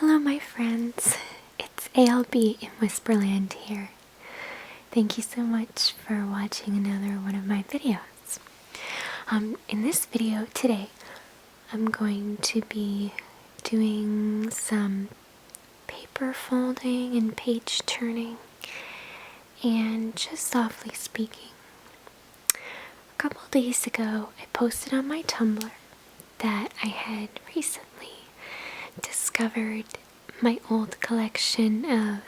Hello my friends, it's ALB in Whisperland here. Thank you so much for watching another one of my videos. In this video today, I'm going to be doing some paper folding and page turning and just softly speaking. A couple days ago, I posted on my Tumblr that I had recently discovered my old collection of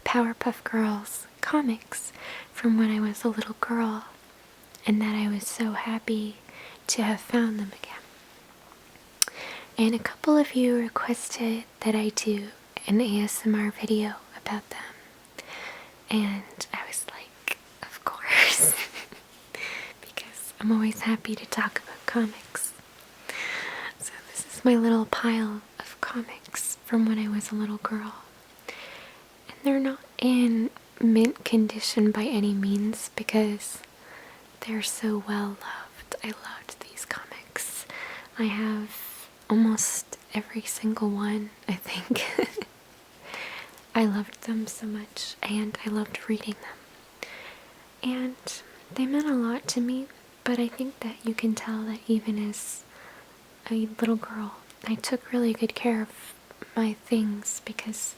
Powerpuff Girls comics from when I was a little girl, and that I was so happy to have found them again. And a couple of you requested that I do an ASMR video about them, and I was like, of course, because I'm always happy to talk about comics. So this is my little pile of comics from when I was a little girl. And they're not in mint condition by any means because they're so well loved. I loved these comics. I have almost every single one, I think. I loved them so much, and I loved reading them. And they meant a lot to me, but I think that you can tell that even as a little girl, I took really good care of my things because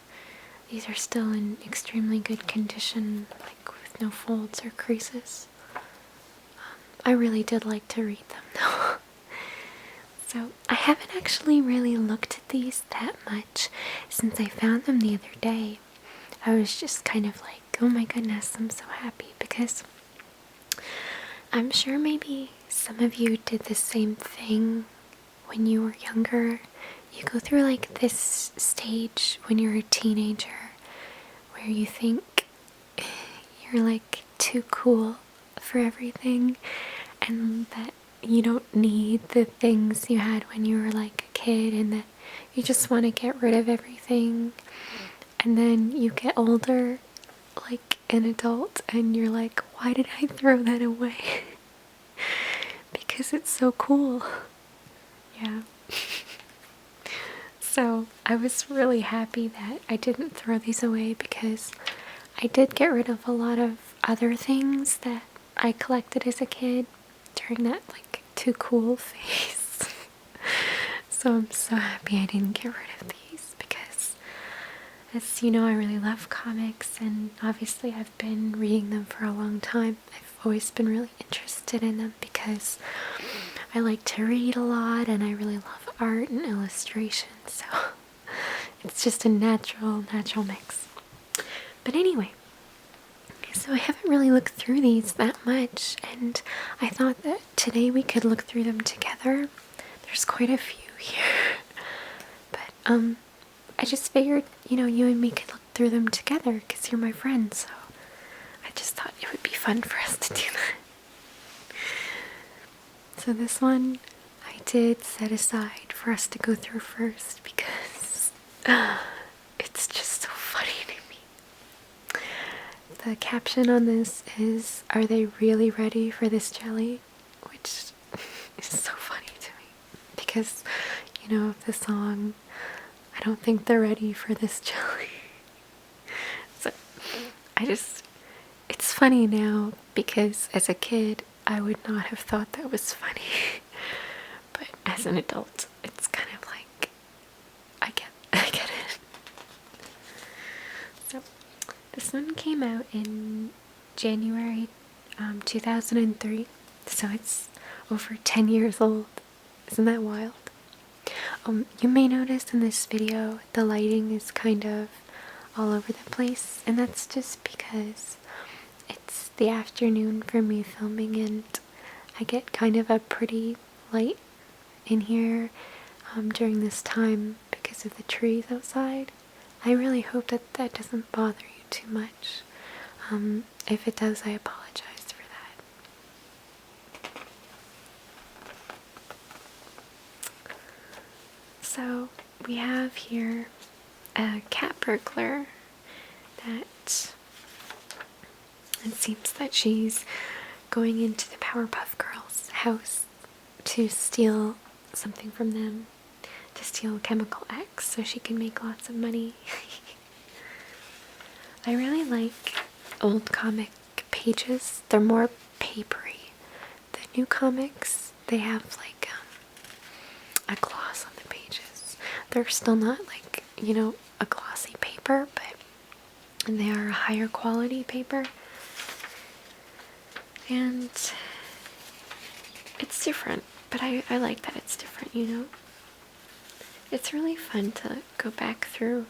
these are still in extremely good condition, like with no folds or creases. I really did like to read them though. So I haven't actually really looked at these that much since I found them the other day. I was just kind of like, oh my goodness, I'm so happy, because I'm sure maybe some of you did the same thing when you were younger. You go through like this stage when you're a teenager where you think you're like too cool for everything, and that you don't need the things you had when you were like a kid, and that you just want to get rid of everything. And then you get older, like an adult, and you're like, why did I throw that away? Because it's so cool. Yeah. So I was really happy that I didn't throw these away, because I did get rid of a lot of other things that I collected as a kid during that like too cool phase. So I'm so happy I didn't get rid of these, because as you know, I really love comics, and obviously I've been reading them for a long time. I've always been really interested in them because I like to read a lot and I really love art and illustration, so it's just a natural mix. But anyway, so I haven't really looked through these that much, and I thought that today we could look through them together. There's quite a few here, but I just figured, you know, you and me could look through them together because you're my friend, so I just thought it would be fun for us to do that. So this one I did set aside for us to go through first because it's just so funny to me. The caption on this is, "Are they really ready for this jelly?" Which is so funny to me because, you know, of the song, I don't think they're ready for this jelly. So it's funny now because as a kid I would not have thought that was funny. But as an adult, it's kind of like, I get it. So this one came out in January 2003, so it's over 10 years old. Isn't that wild? You may notice in this video the lighting is kind of all over the place, and that's just because it's the afternoon for me filming, and I get kind of a pretty light in here during this time because of the trees outside. I really hope that that doesn't bother you too much. If it does, I apologize for that. So we have here a cat burglar that it seems that she's going into the Powerpuff Girls house to steal something from them. to steal Chemical X so she can make lots of money. I really like old comic pages. They're more papery. The new comics, they have like a gloss on the pages. They're still not like, you know, a glossy paper, but they are a higher quality paper. And it's different, but I like that it's different, you know. It's really fun to go back through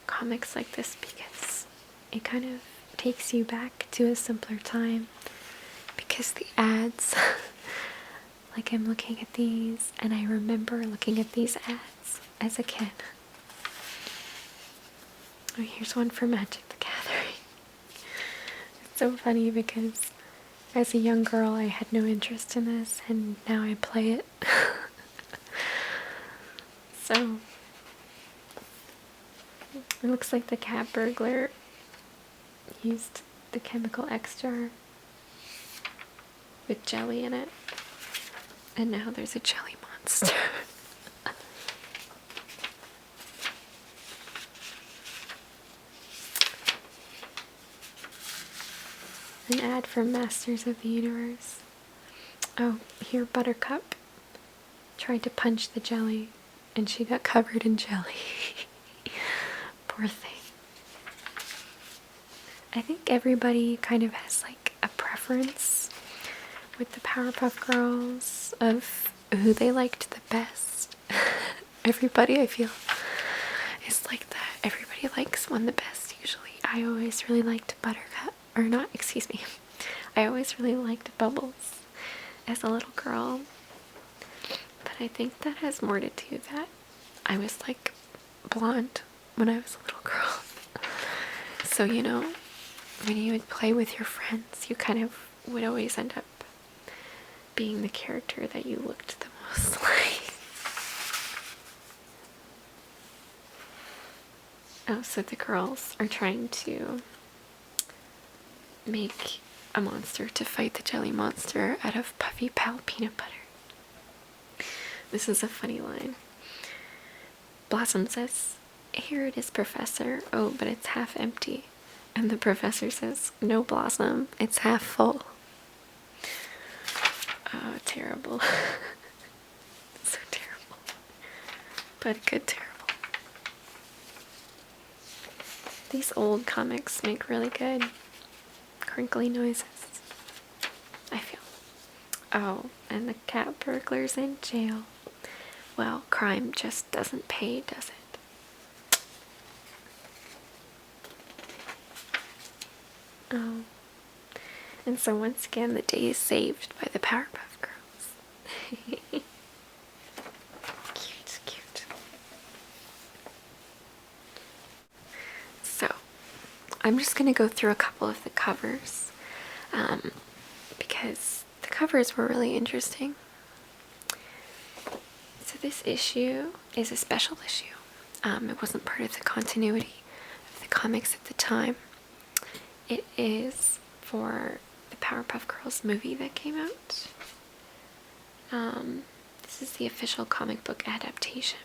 comics like this because it kind of takes you back to a simpler time. Because the ads, like I'm looking at these and I remember looking at these ads as a kid. Oh, here's one for Magic the Gathering. It's so funny because as a young girl I had no interest in this and now I play it. So it looks like the cat burglar used the Chemical X jar with jelly in it, and now there's a jelly monster. An ad for Masters of the Universe. Oh, here Buttercup tried to punch the jelly and she got covered in jelly. Poor thing. I think everybody kind of has like a preference with the Powerpuff Girls of who they liked the best. Everybody, I feel, is like that. Everybody likes one the best usually. I always really liked Buttercup. Or not, excuse me. I always really liked Bubbles as a little girl. But I think that has more to do that I was like blonde when I was a little girl. So, you know, when you would play with your friends, you kind of would always end up being the character that you looked the most like. Oh, so the girls are trying to make a monster to fight the jelly monster out of Puffy Pal peanut butter. This is a funny line. Blossom says, "Here it is, Professor. Oh, but it's half empty." And the professor says, "No, Blossom, it's half full." Oh, terrible. So terrible. But good terrible. These old comics make really good crinkly noises, I feel. Oh, and the cat burglar's in jail. Well, crime just doesn't pay, does it? Oh. And so once again, the day is saved by the Powerpuff Girls. Cute, cute. So, I'm just going to go through a couple of the covers, because the covers were really interesting. So this issue is a special issue. It wasn't part of the continuity of the comics at the time. It is for the Powerpuff Girls movie that came out. This is the official comic book adaptation.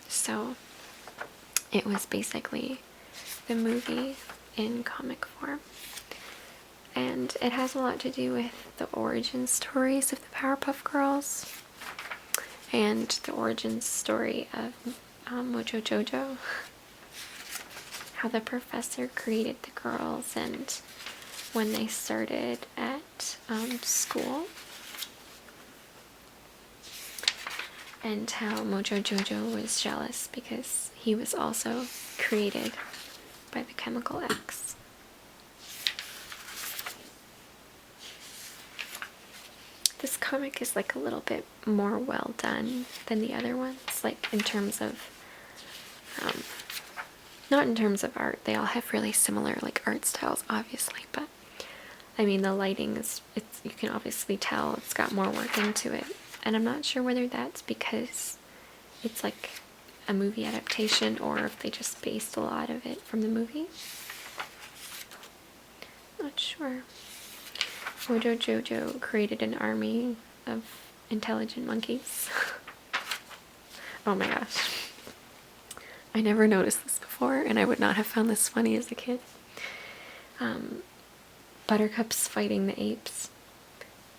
So it was basically the movie in comic form. And it has a lot to do with the origin stories of the Powerpuff Girls and the origin story of Mojo Jojo. How the professor created the girls and when they started at school. And how Mojo Jojo was jealous because he was also created by the Chemical X. This comic is like a little bit more well done than the other ones, like in terms of, not in terms of art, they all have really similar like art styles obviously, but I mean the lighting is, you can obviously tell it's got more work into it, and I'm not sure whether that's because it's like a movie adaptation or if they just based a lot of it from the movie. Not sure. Mojo Jojo created an army of intelligent monkeys. Oh my gosh. I never noticed this before, and I would not have found this funny as a kid. Buttercup's fighting the apes,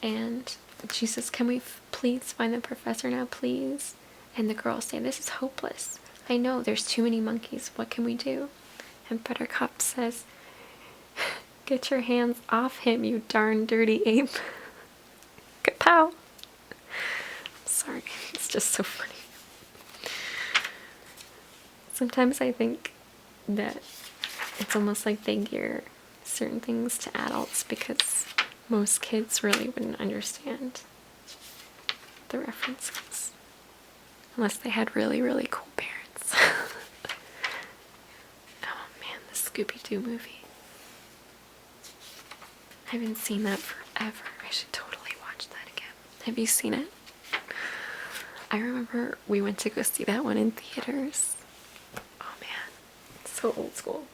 and she says, "Can we please find the professor now, please?" And the girls say, "This is hopeless. I know, there's too many monkeys. What can we do?" And Buttercup says, "Get your hands off him, you darn dirty ape." Kapow! Sorry, it's just so funny. Sometimes I think that it's almost like they gear certain things to adults because most kids really wouldn't understand the references unless they had really, really cool parents. Oh man, the Scooby-Doo movie. I haven't seen that forever. I should totally watch that again. Have you seen it? I remember we went to go see that one in theaters. Oh man, so old school.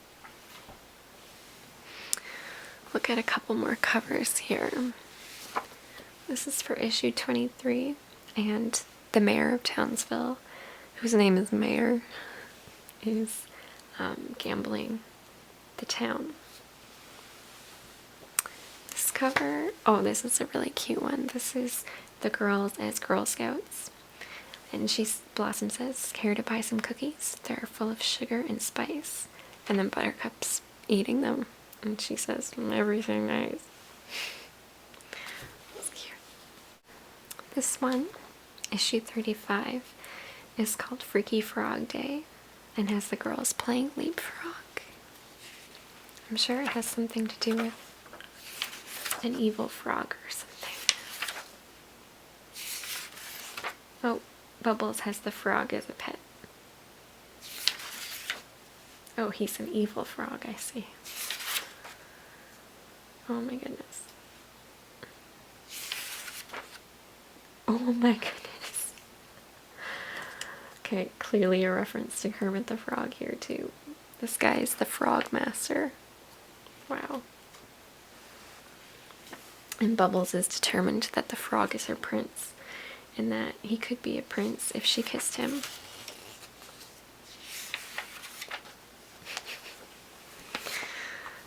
Look at a couple more covers here. This is for issue 23, and the mayor of Townsville, whose name is Mayor, is gambling the town. This cover, oh, this is a really cute one. This is the girls as Girl Scouts. And Blossom says, "Care to buy some cookies? They're full of sugar and spice." And then Buttercup's eating them. And she says, "Everything nice." That's cute. This one, issue 35, is called Freaky Frog Day and has the girls playing leapfrog. I'm sure it has something to do with an evil frog or something. Oh, Bubbles has the frog as a pet. Oh, he's an evil frog, I see. Oh my goodness. Oh my goodness. Okay, clearly a reference to Kermit the Frog here too. This guy is the Frog Master. Wow. And Bubbles is determined that the frog is her prince, and that he could be a prince if she kissed him.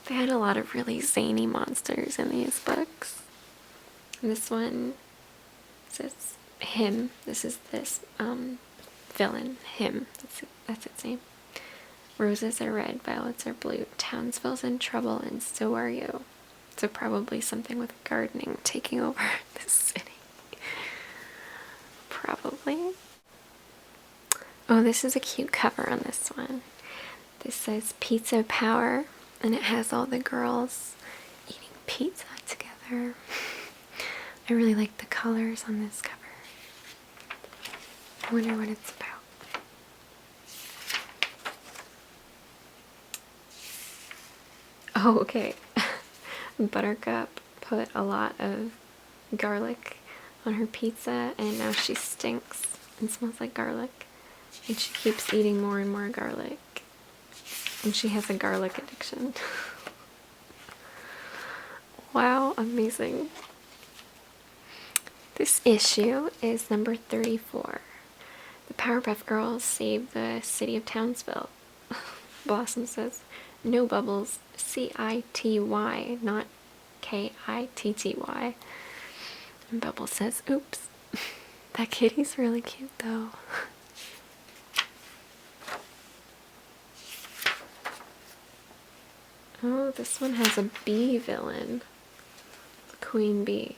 They had a lot of really zany monsters in these books. And this one says him. This is this villain, him. That's its name. Roses are red, violets are blue. Townsville's in trouble, and so are you. So probably something with gardening taking over this city. Probably. Oh, this is a cute cover on this one. This says Pizza Power, and it has all the girls eating pizza together. I really like the colors on this cover. I wonder what it's about. Oh, okay. Buttercup put a lot of garlic on her pizza, and now she stinks and smells like garlic, and she keeps eating more and more garlic, and she has a garlic addiction. Wow, amazing. This issue is number 34. The Powerpuff Girls save the city of Townsville. Blossom says, "No, Bubbles, C-I-T-Y, not K-I-T-T-Y. And Bubbles says, "Oops." That kitty's really cute though. Oh, this one has a bee villain. The queen bee.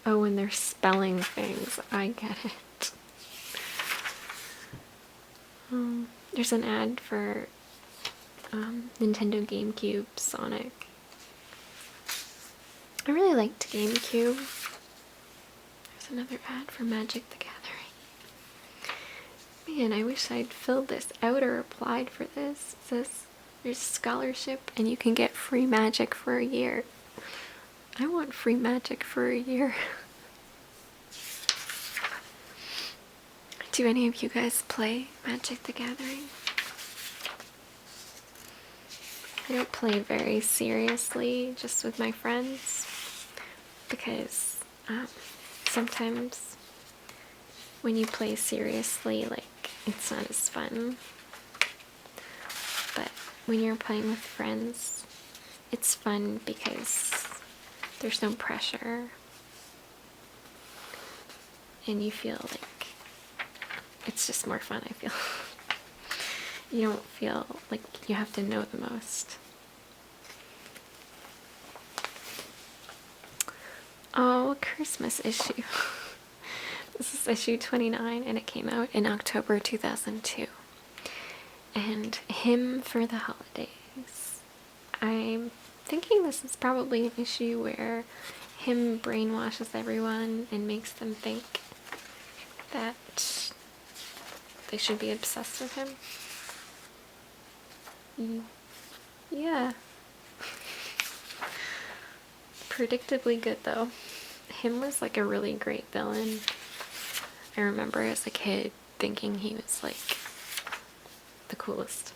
Oh, and they're spelling things. I get it. There's an ad for Nintendo GameCube Sonic. I really liked GameCube. There's another ad for Magic the Gathering. Man, I wish I'd filled this out or applied for this. It says there's a scholarship and you can get free Magic for a year. I want free Magic for a year. Do any of you guys play Magic the Gathering? I don't play very seriously, just with my friends, because sometimes when you play seriously, like, it's not as fun. But when you're playing with friends, it's fun because there's no pressure. And you feel like it's just more fun, I feel. You don't feel like you have to know the most. Oh, Christmas issue. This is issue 29 and it came out in October 2002. And Hymn for the Holidays. I'm thinking this is probably an issue where Hymn brainwashes everyone and makes them think that they should be obsessed with him. Yeah. Predictably good though. Him was like a really great villain. I remember as a kid thinking he was like the coolest.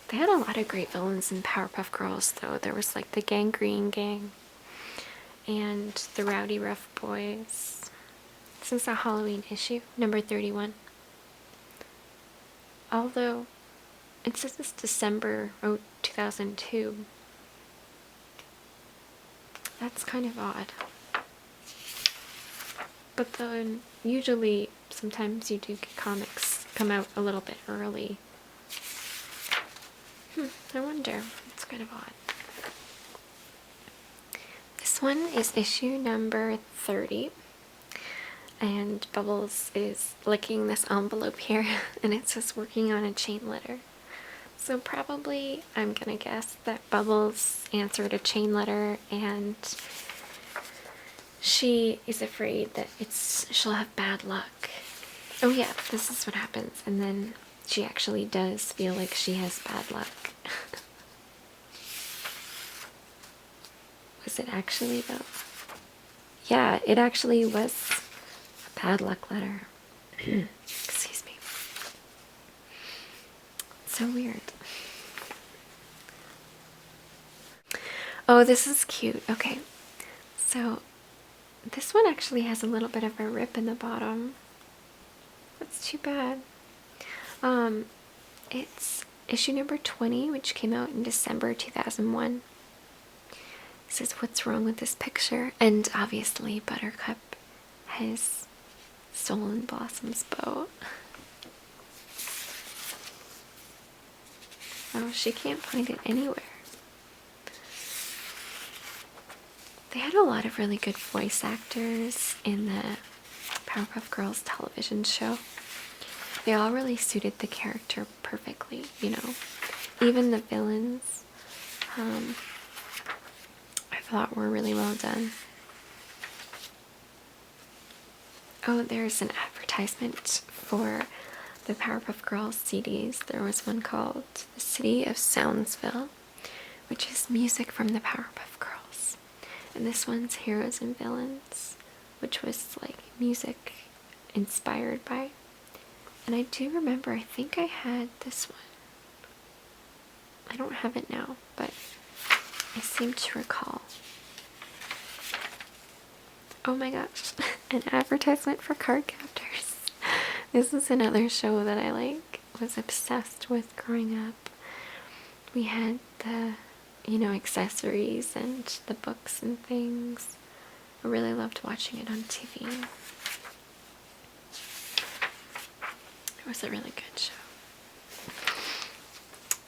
They had a lot of great villains in Powerpuff Girls though. There was like the Gangrene Gang and the Rowdy Rough Boys. This is a Halloween issue, number 31. Although it says it's December 2002. That's kind of odd. But then usually sometimes you do get comics come out a little bit early. I wonder. It's kind of odd. This one is issue number 30. And Bubbles is licking this envelope here and it says working on a chain letter. So probably, I'm gonna guess that Bubbles answered a chain letter and she is afraid that she'll have bad luck. Oh yeah, this is what happens. And then she actually does feel like she has bad luck. Was it actually though? Yeah, it actually was a bad luck letter. Excuse me. So weird. Oh, this is cute. Okay, so this one actually has a little bit of a rip in the bottom. That's too bad. It's issue number 20, which came out in December 2001. It says, what's wrong with this picture? And obviously Buttercup has stolen Blossom's bow. Oh, she can't find it anywhere. They had a lot of really good voice actors in the Powerpuff Girls television show. They all really suited the character perfectly, you know. Even the villains, I thought were really well done. Oh, there's an advertisement for the Powerpuff Girls CDs. There was one called The City of Soundsville, which is music from the Powerpuff Girls. And this one's Heroes and Villains, which was like music inspired by. And I do remember, I think I had this one. I don't have it now, but I seem to recall. Oh my gosh, an advertisement for card captors. This is another show that I was obsessed with growing up. We had the, accessories and the books and things. I really loved watching it on TV. It was a really good show.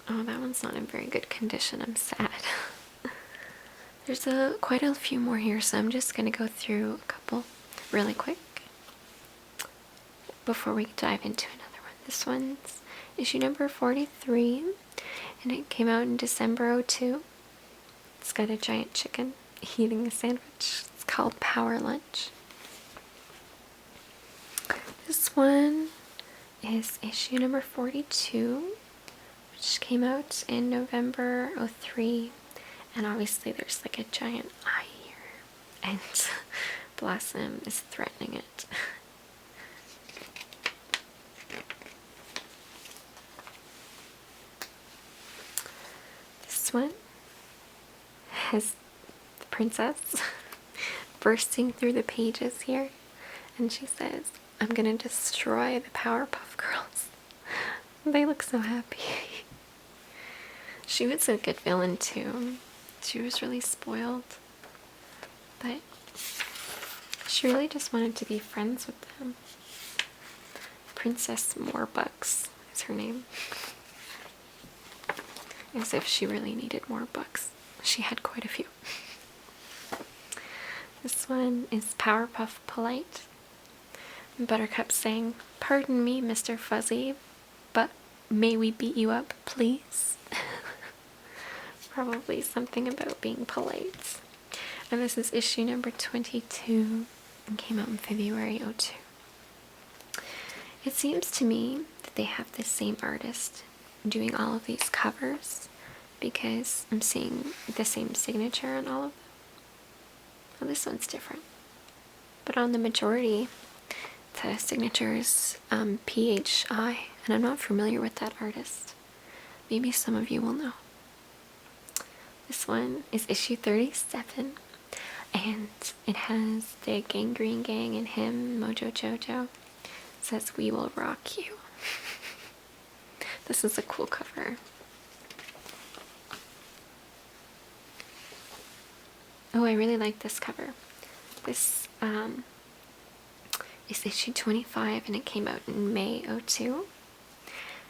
Oh, that one's not in very good condition. I'm sad. There's quite a few more here, so I'm just going to go through a couple really quick before we dive into another one. This one's issue number 43, and it came out in December 2002. It's got a giant chicken eating a sandwich. It's called Power Lunch. This one is issue number 42, which came out in November 2003. And obviously there's like a giant eye here, and Blossom is threatening it. This one has the princess bursting through the pages here, and she says, "I'm gonna destroy the Powerpuff Girls." They look so happy. She was a good villain too. She was really spoiled, but she really just wanted to be friends with them. Princess Morebucks is her name. As if she really needed more books. She had quite a few. This one is Powerpuff Polite. Buttercup saying, "Pardon me, Mr. Fuzzy, but may we beat you up, please?" Probably something about being polite. And this is issue number 22 and came out in February 02. It seems to me that they have the same artist doing all of these covers, because I'm seeing the same signature on all of them. Well, this one's different, but on the majority the signature is PHI, and I'm not familiar with that artist. Maybe some of you will know. This one is issue 37, and it has the Gangrene Gang and him, Mojo Jojo. It says, "We will rock you." This is a cool cover. Oh, I really like this cover. This is issue 25, and it came out in May 02.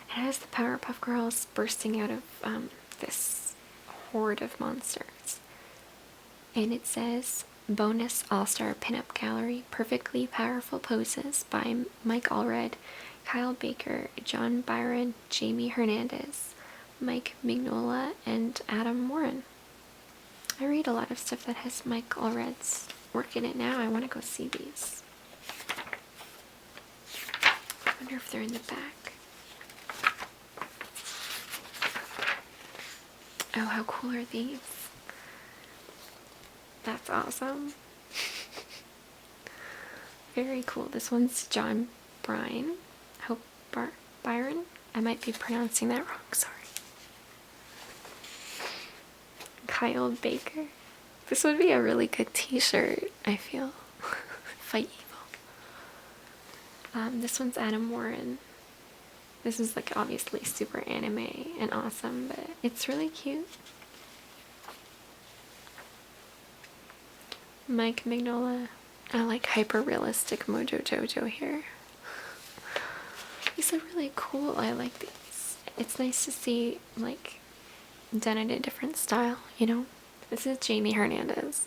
It has the Powerpuff Girls bursting out of this horde of monsters. And it says, "Bonus All-Star Pinup Gallery, Perfectly Powerful Poses" by Mike Allred, Kyle Baker, John Byron, Jamie Hernandez, Mike Mignola, and Adam Warren. I read a lot of stuff that has Mike Allred's work in it now. I want to go see these. I wonder if they're in the back. Oh, how cool are these? That's awesome. Very cool. This one's John Bryan. Hope Byron. I might be pronouncing that wrong, sorry. Kyle Baker. This would be a really good t-shirt, I feel. Fight evil. This one's Adam Warren. This is like obviously super anime and awesome, but it's really cute. Mike Mignola. I like hyper realistic Mojo Jojo here. These are really cool. I like these. It's nice to see like done in a different style, you know? This is Jamie Hernandez.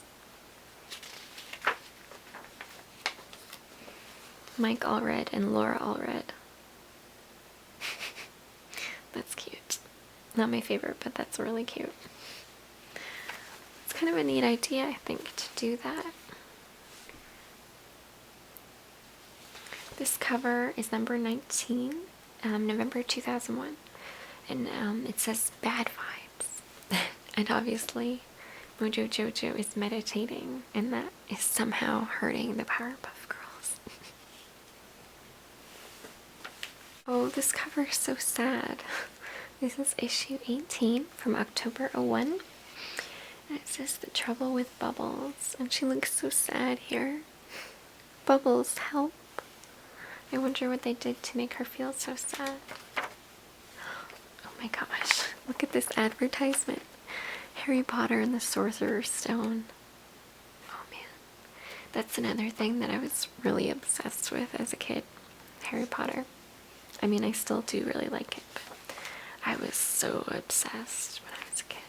Mike Allred and Laura Allred. That's cute. Not my favorite, but that's really cute. It's kind of a neat idea, I think, to do that. This cover is number 19, November 2001, and it says "Bad Vibes." And obviously, Mojo Jojo is meditating, and that is somehow hurting the Powerpuff Girls. Oh, this cover is so sad. This is issue 18 from October 01. And it says "The Trouble with Bubbles," and she looks so sad here. Bubbles, help. I wonder what they did to make her feel so sad. Oh my gosh, look at this advertisement. Harry Potter and the Sorcerer's Stone. Oh man. That's another thing that I was really obsessed with as a kid. Harry Potter. I mean, I still do really like it, but I was so obsessed when I was a kid.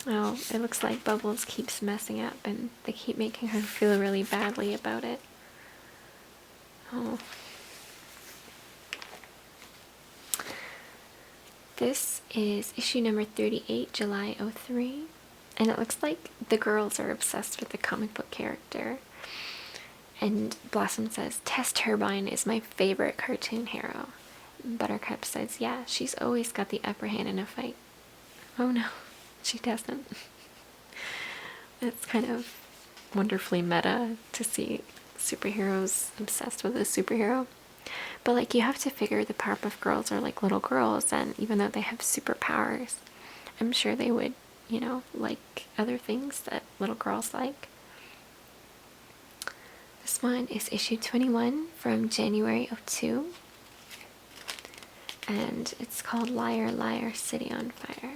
Oh, it looks like Bubbles keeps messing up and they keep making her feel really badly about it. Oh. This is issue number 38, July 03. And it looks like the girls are obsessed with the comic book character. And Blossom says, "Test Turbine is my favorite cartoon hero." Buttercup says, "Yeah, she's always got the upper hand in a fight." Oh no, she doesn't. It's kind of wonderfully meta to see superheroes obsessed with a superhero. But like, you have to figure the Powerpuff Girls are like little girls, and even though they have superpowers, I'm sure they would, you know, like other things that little girls like. This one is issue 21 from January of 2. And it's called Liar, Liar, City on Fire.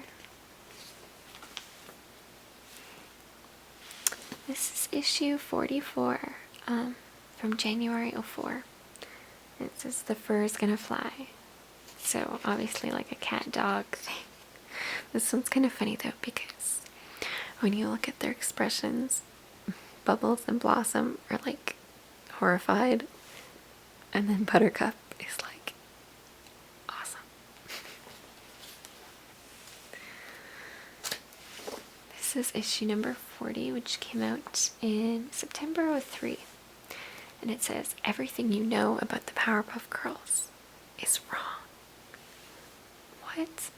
This is issue 44 from January of 4. It says the fur is gonna fly. So obviously like a cat dog thing. This one's kind of funny though, because when you look at their expressions, Bubbles and Blossom are like horrified, and then Buttercup is like awesome. This is issue number 40, which came out in September of 3. And it says, everything you know about the Powerpuff Girls is wrong. What?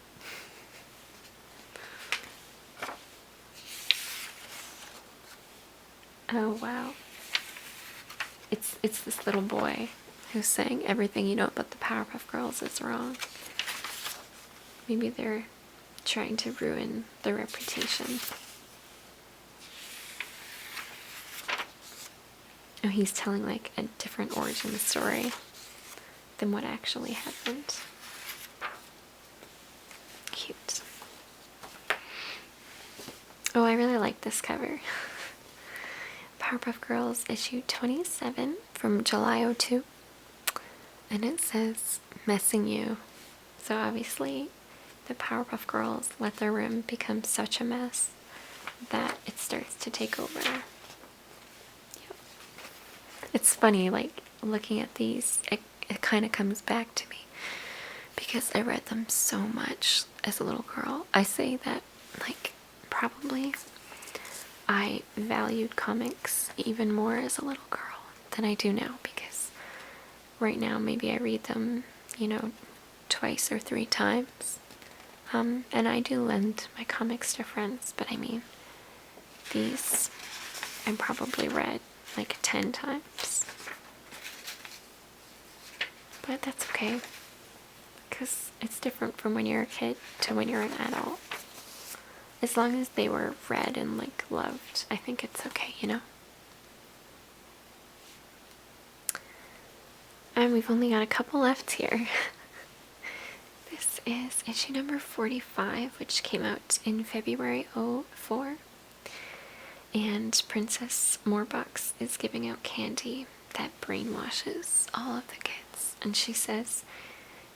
Oh wow. It's this little boy who's saying everything you know about the Powerpuff Girls is wrong. Maybe they're trying to ruin their reputation. Oh, he's telling like a different origin story than what actually happened. Cute. Oh, I really like this cover. Powerpuff Girls issue 27 from July 02. And it says, messing you. So obviously the Powerpuff Girls let their room become such a mess that it starts to take over. Yep. It's funny, like, looking at these, it kind of comes back to me because I read them so much as a little girl. I say that, like, probably I valued comics even more as a little girl than I do now, because right now maybe I read them, you know, twice or 3 times. And I do lend my comics to friends, but I mean, these I probably read like 10 times. But that's okay, because it's different from when you're a kid to when you're an adult. As long as they were read and like loved, I think it's okay, you know? And we've only got a couple left here. This is issue number 45, which came out in February 04. And Princess Morbucks is giving out candy that brainwashes all of the kids. And she says,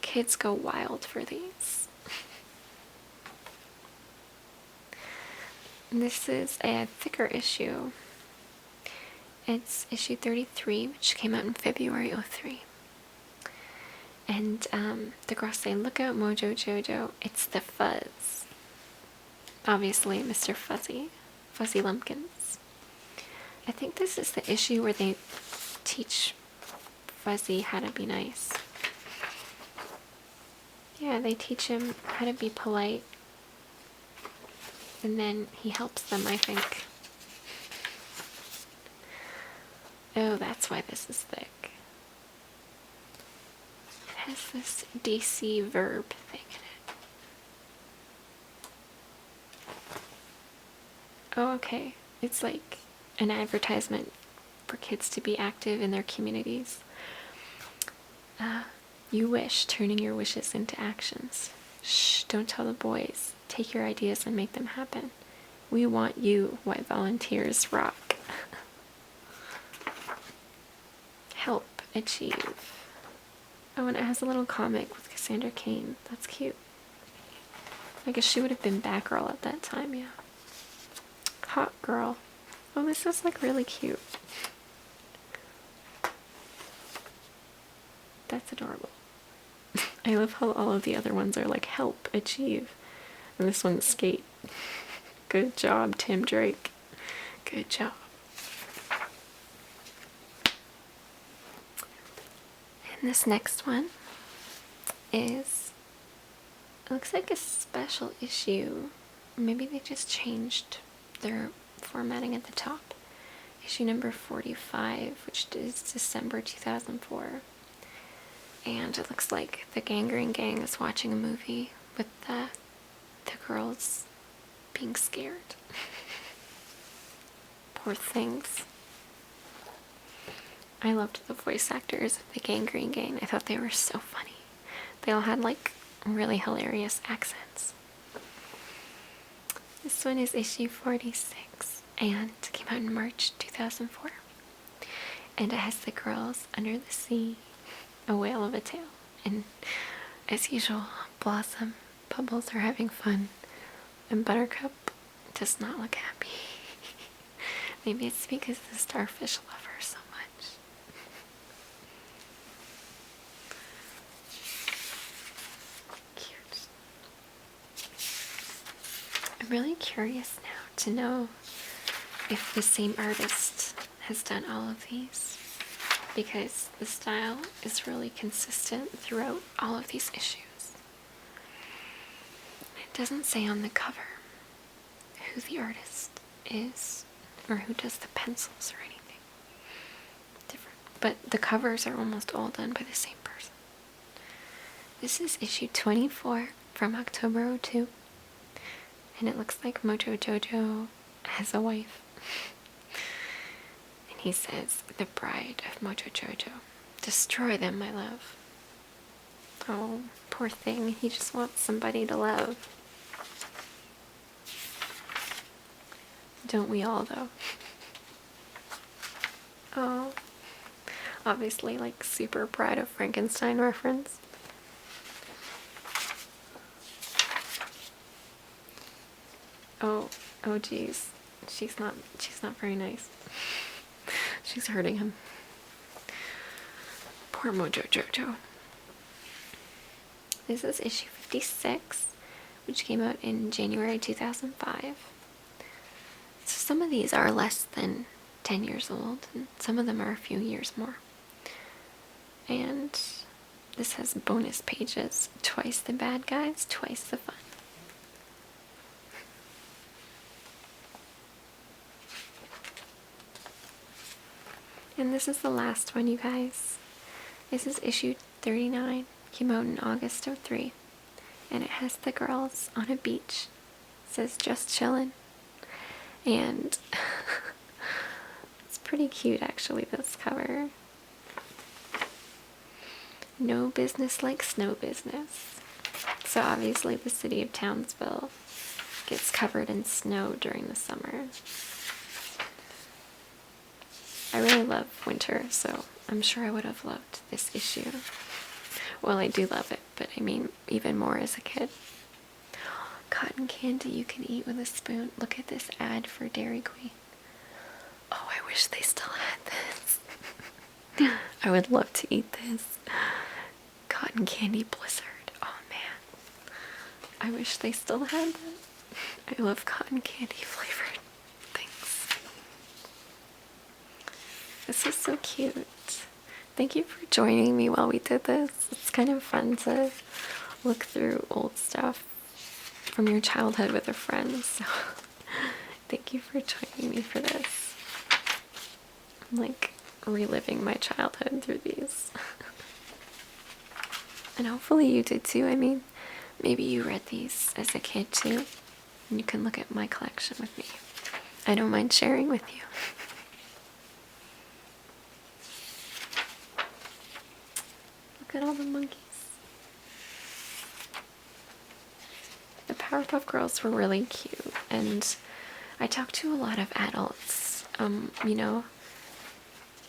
kids go wild for these. And this is a thicker issue. It's issue 33, which came out in February 03. And the girls say, look out, Mojo Jojo, it's the fuzz. Obviously, Mr. Fuzzy Lumpkins. I think this is the issue where they teach Fuzzy how to be nice. Yeah, they teach him how to be polite. And then he helps them, I think. Oh, that's why this is thick. It has this DC verb thing in it. Oh, okay. It's like an advertisement for kids to be active in their communities. You wish, turning your wishes into actions. Shh, don't tell the boys. Take your ideas and make them happen. We want you, why volunteers rock. Help achieve. Oh, and it has a little comic with Cassandra Cain. That's cute. I guess she would have been Batgirl at that time, yeah. Hot girl. Oh, this is like really cute. That's adorable. I love how all of the other ones are like help achieve. And this one's skate. Good job, Tim Drake. Good job. And this next one is, it looks like a special issue. Maybe they just changed their formatting at the top. Issue number 45, which is December 2004. And it looks like the Gangrene Gang is watching a movie with the girls being scared. Poor things. I loved the voice actors of the Gangrene Gang. I thought they were so funny. They all had like really hilarious accents. This one is issue 46 and came out in March 2004. And it has the girls under the sea, a whale of a tail. And as usual, Blossom, Bubbles are having fun. And Buttercup does not look happy. Maybe it's because the starfish love her so much. Cute. I'm really curious now to know if the same artist has done all of these, because the style is really consistent throughout all of these issues. It doesn't say on the cover who the artist is or who does the pencils or anything different, but the covers are almost all done by the same person. This is issue 24 from October 02, and it looks like Mojo Jojo has a wife. And he says, "The bride of Mojo Jojo. Destroy them, my love." Oh, poor thing. He just wants somebody to love. Don't we all, though? Oh. Obviously, like, super Bride of Frankenstein reference. Oh geez. She's not very nice. She's hurting him. Poor Mojo Jojo. This is issue 56, which came out in January 2005. So some of these are less than 10 years old, and some of them are a few years more. And this has bonus pages. Twice the bad guys, twice the fun. And this is the last one, you guys. This is issue 39. Came out in August of 03. And it has the girls on a beach. It says "just chillin'." And it's pretty cute, actually, this cover. No business like snow business. So obviously the city of Townsville gets covered in snow during the summer. I really love winter, so I'm sure I would have loved this issue. Well, I do love it, but I mean even more as a kid. Cotton candy you can eat with a spoon. Look at this ad for Dairy Queen. Oh, I wish they still had this. I would love to eat this. Cotton candy blizzard. Oh man. I wish they still had that. I love cotton candy flavored things. This is so cute. Thank you for joining me while we did this. It's kind of fun to look through old stuff from your childhood with a friend. So thank you for joining me for this. I'm like reliving my childhood through these. And hopefully you did too. I mean, maybe you read these as a kid too. And you can look at my collection with me. I don't mind sharing with you. Look at all the monkeys. The Powerpuff Girls were really cute, and I talked to a lot of adults. You know,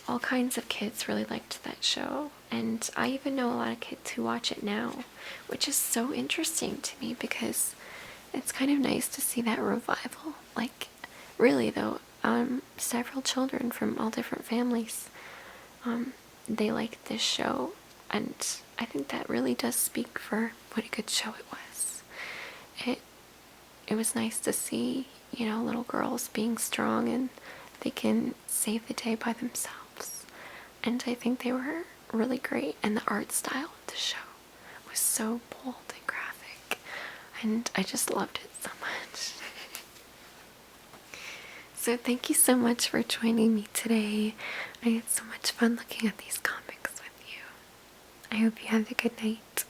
all kinds of kids really liked that show, and I even know a lot of kids who watch it now, which is so interesting to me because it's kind of nice to see that revival. Like, really though, several children from all different families, they liked this show, and I think that really does speak for what a good show it was. It was nice to see, you know, little girls being strong and they can save the day by themselves. And I think they were really great, and the art style of the show was so bold and graphic, and I just loved it so much. So thank you so much for joining me today. I had so much fun looking at these comics with you. I hope you have a good night.